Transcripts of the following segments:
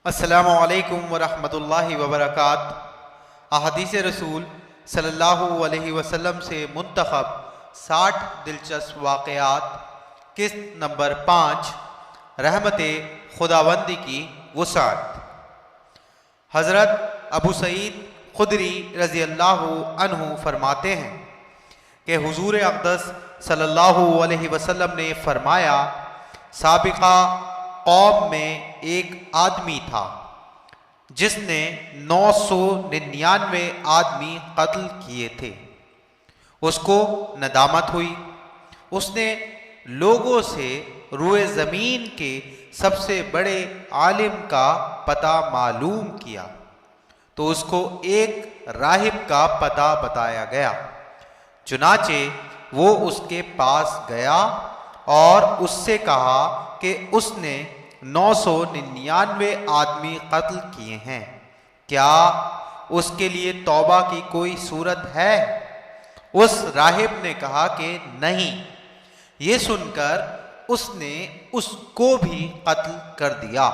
السلام علیکم ورحمۃ اللہ وبرکاتہ۔ احادیث رسول صلی اللہ علیہ وسلم سے منتخب 60 دلچسپ واقعات، قسط نمبر 5، رحمت خداوندی کی وسعت۔ حضرت ابو سعید خدری رضی اللہ عنہ فرماتے ہیں کہ حضور اقدس صلی اللہ علیہ وسلم نے فرمایا، سابقہ قوم میں ایک آدمی تھا جس نے 999 آدمی قتل کیے تھے۔ اس کو ندامت ہوئی۔ اس نے لوگوں سے روئے زمین کے سب سے بڑے عالم کا پتہ معلوم کیا تو اس کو ایک راہب کا پتہ بتایا گیا۔ چنانچہ وہ اس کے پاس گیا اور اس سے کہا کہ اس نے 999 آدمی قتل کیے ہیں، کیا اس کے لیے توبہ کی کوئی صورت ہے؟ اس راہب نے کہا کہ نہیں۔ یہ سن کر اس نے اس کو بھی قتل کر دیا۔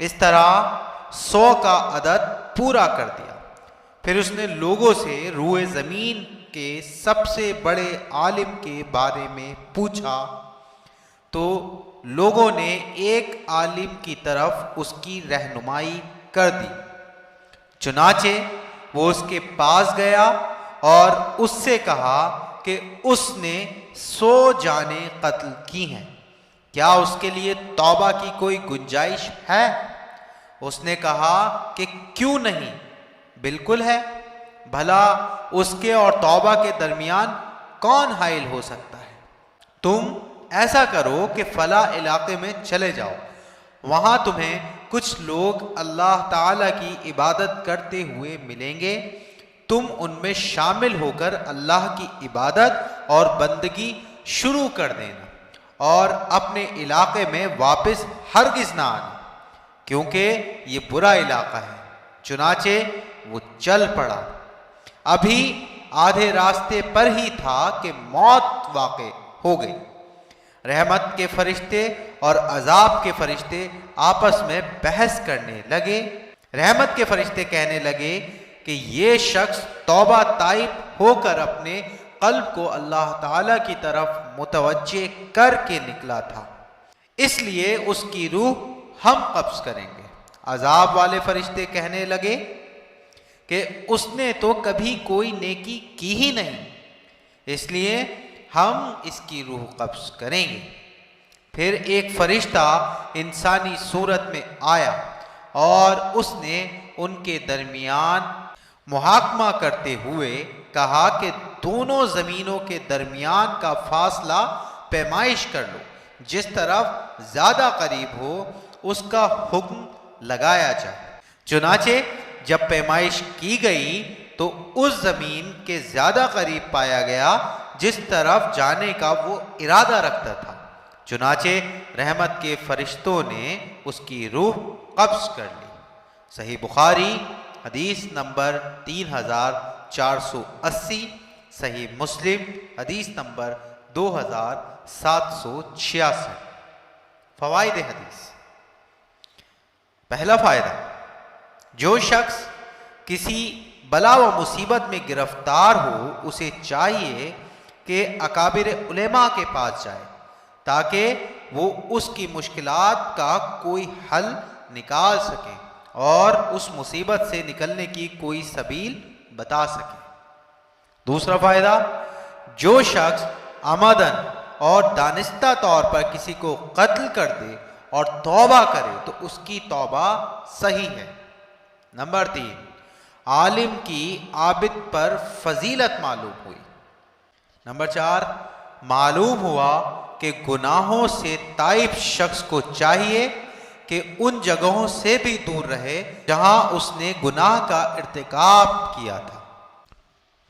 اس طرح 100 کا عدد پورا کر دیا۔ پھر اس نے لوگوں سے روئے زمین کے سب سے بڑے عالم کے بارے میں پوچھا تو لوگوں نے ایک عالم کی طرف اس کی رہنمائی کر دی۔ چنانچہ وہ اس کے پاس گیا اور اس سے کہا کہ اس نے 100 جانیں قتل کی ہیں، کیا اس کے لیے توبہ کی کوئی گنجائش ہے؟ اس نے کہا کہ کیوں نہیں، بالکل ہے۔ بھلا اس کے اور توبہ کے درمیان کون حائل ہو سکتا ہے؟ تم ایسا کرو کہ فلاں علاقے میں چلے جاؤ، وہاں تمہیں کچھ لوگ اللہ تعالیٰ کی عبادت کرتے ہوئے ملیں گے، تم ان میں شامل ہو کر اللہ کی عبادت اور بندگی شروع کر دینا اور اپنے علاقے میں واپس ہرگز نہ آنا، کیونکہ یہ برا علاقہ ہے۔ چنانچہ وہ چل پڑا۔ ابھی آدھے راستے پر ہی تھا کہ موت واقع ہو گئی۔ رحمت کے فرشتے اور عذاب کے فرشتے آپس میں بحث کرنے لگے۔ رحمت کے فرشتے کہنے لگے کہ یہ شخص توبہ طائب ہو کر اپنے قلب کو اللہ تعالی کی طرف متوجہ کر کے نکلا تھا، اس لیے اس کی روح ہم قبض کریں گے۔ عذاب والے فرشتے کہنے لگے کہ اس نے تو کبھی کوئی نیکی کی ہی نہیں، اس لیے ہم اس کی روح قبض کریں گے۔ پھر ایک فرشتہ انسانی صورت میں آیا اور اس نے ان کے درمیان محاکمہ کرتے ہوئے کہا کہ دونوں زمینوں کے درمیان کا فاصلہ پیمائش کر لو، جس طرف زیادہ قریب ہو اس کا حکم لگایا جائے۔ چنانچہ جب پیمائش کی گئی تو اس زمین کے زیادہ قریب پایا گیا جس طرف جانے کا وہ ارادہ رکھتا تھا۔ چنانچہ رحمت کے فرشتوں نے اس کی روح قبض کر لی۔ صحیح بخاری حدیث نمبر 3480، صحیح مسلم حدیث نمبر 2766۔ فوائد حدیث۔ پہلا فائدہ، جو شخص کسی بلا و مصیبت میں گرفتار ہو اسے چاہیے کہ اکابر علماء کے پاس جائے تاکہ وہ اس کی مشکلات کا کوئی حل نکال سکیں اور اس مصیبت سے نکلنے کی کوئی سبیل بتا سکیں۔ دوسرا فائدہ، جو شخص عمدن اور دانستہ طور پر کسی کو قتل کر دے اور توبہ کرے تو اس کی توبہ صحیح ہے۔ نمبر 3، عالم کی عابد پر فضیلت معلوم ہوئی۔ نمبر 4، معلوم ہوا کہ گناہوں سے تائب شخص کو چاہیے کہ ان جگہوں سے بھی دور رہے جہاں اس نے گناہ کا ارتکاب کیا تھا۔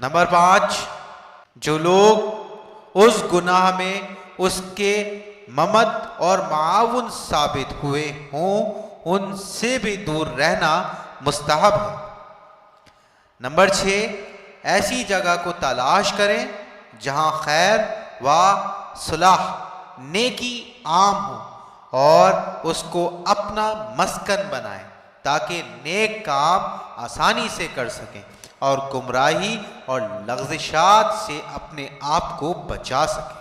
نمبر 5، جو لوگ اس گناہ میں اس کے ممد اور معاون ثابت ہوئے ہوں ان سے بھی دور رہنا مستحب ہے۔ نمبر 6، ایسی جگہ کو تلاش کریں جہاں خیر و صلاح، نیکی عام ہو اور اس کو اپنا مسکن بنائیں تاکہ نیک کام آسانی سے کر سکیں اور گمراہی اور لغزشات سے اپنے آپ کو بچا سکیں۔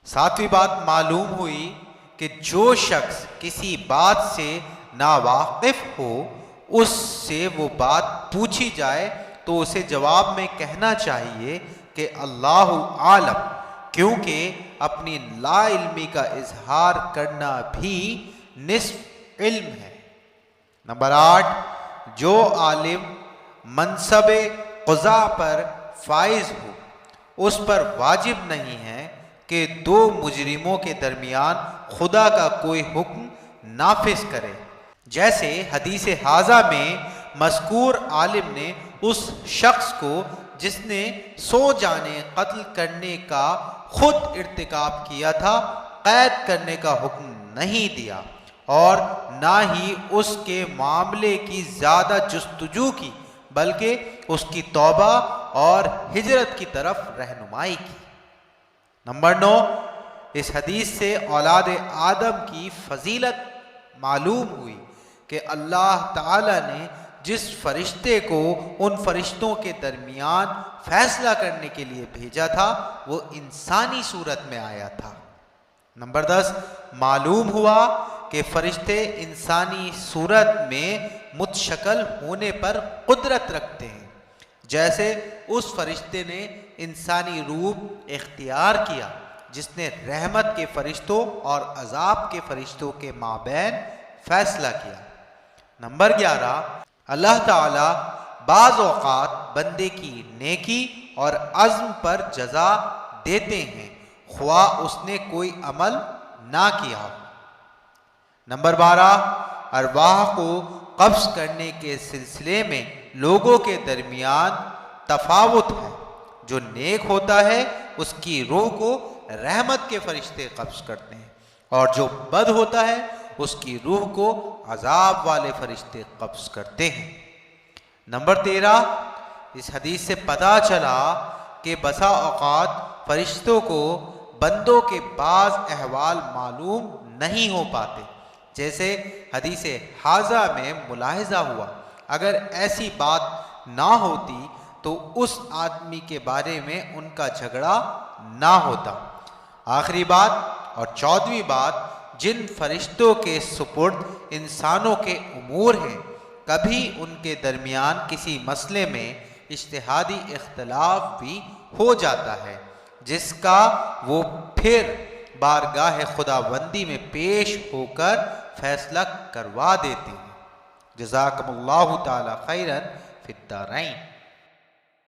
ساتویں بات معلوم ہوئی کہ جو شخص کسی بات سے ناواقف ہو، اس سے وہ بات پوچھی جائے تو اسے جواب میں کہنا چاہیے کہ اللہ عالم، کیونکہ اپنی لا علمی کا اظہار کرنا بھی نصف علم ہے۔ نمبر 8، جو عالم منصب قضاء پر فائز ہو، اس پر واجب نہیں ہے کہ دو مجرموں کے درمیان خدا کا کوئی حکم نافذ کرے، جیسے حدیث حاضہ میں مذکور عالم نے اس شخص کو جس نے 100 جانیں قتل کرنے کا خود ارتکاب کیا تھا قید کرنے کا حکم نہیں دیا، اور نہ ہی اس کے معاملے کی زیادہ جستجو کی، بلکہ اس کی توبہ اور ہجرت کی طرف رہنمائی کی۔ نمبر 9، اس حدیث سے اولاد آدم کی فضیلت معلوم ہوئی کہ اللہ تعالی نے جس فرشتے کو ان فرشتوں کے درمیان فیصلہ کرنے کے لیے بھیجا تھا وہ انسانی صورت میں آیا تھا۔ نمبر 10، معلوم ہوا کہ فرشتے انسانی صورت میں متشکل ہونے پر قدرت رکھتے ہیں، جیسے اس فرشتے نے انسانی روپ اختیار کیا جس نے رحمت کے فرشتوں اور عذاب کے فرشتوں کے مابین فیصلہ کیا۔ نمبر 11، اللہ تعالی بعض اوقات بندے کی نیکی اور عزم پر جزا دیتے ہیں خواہ اس نے کوئی عمل نہ کیا ہو۔ نمبر 12، ارواح کو قبض کرنے کے سلسلے میں لوگوں کے درمیان تفاوت ہے۔ جو نیک ہوتا ہے اس کی روح کو رحمت کے فرشتے قبض کرتے ہیں، اور جو بد ہوتا ہے اس کی روح کو عذاب والے فرشتے قبض کرتے ہیں۔ نمبر 13، اس حدیث سے پتہ چلا کہ بسا اوقات فرشتوں کو بندوں کے بعض احوال معلوم نہیں ہو پاتے، جیسے حدیث حاضہ میں ملاحظہ ہوا۔ اگر ایسی بات نہ ہوتی تو اس آدمی کے بارے میں ان کا جھگڑا نہ ہوتا۔ آخری بات اور 14ویں بات، جن فرشتوں کے سپرد انسانوں کے امور ہیں، کبھی ان کے درمیان کسی مسئلے میں اجتہادی اختلاف بھی ہو جاتا ہے، جس کا وہ پھر بارگاہ خداوندی میں پیش ہو کر فیصلہ کروا دیتے ہیں۔ جزاکم اللہ تعالی خیرا فی الدارین۔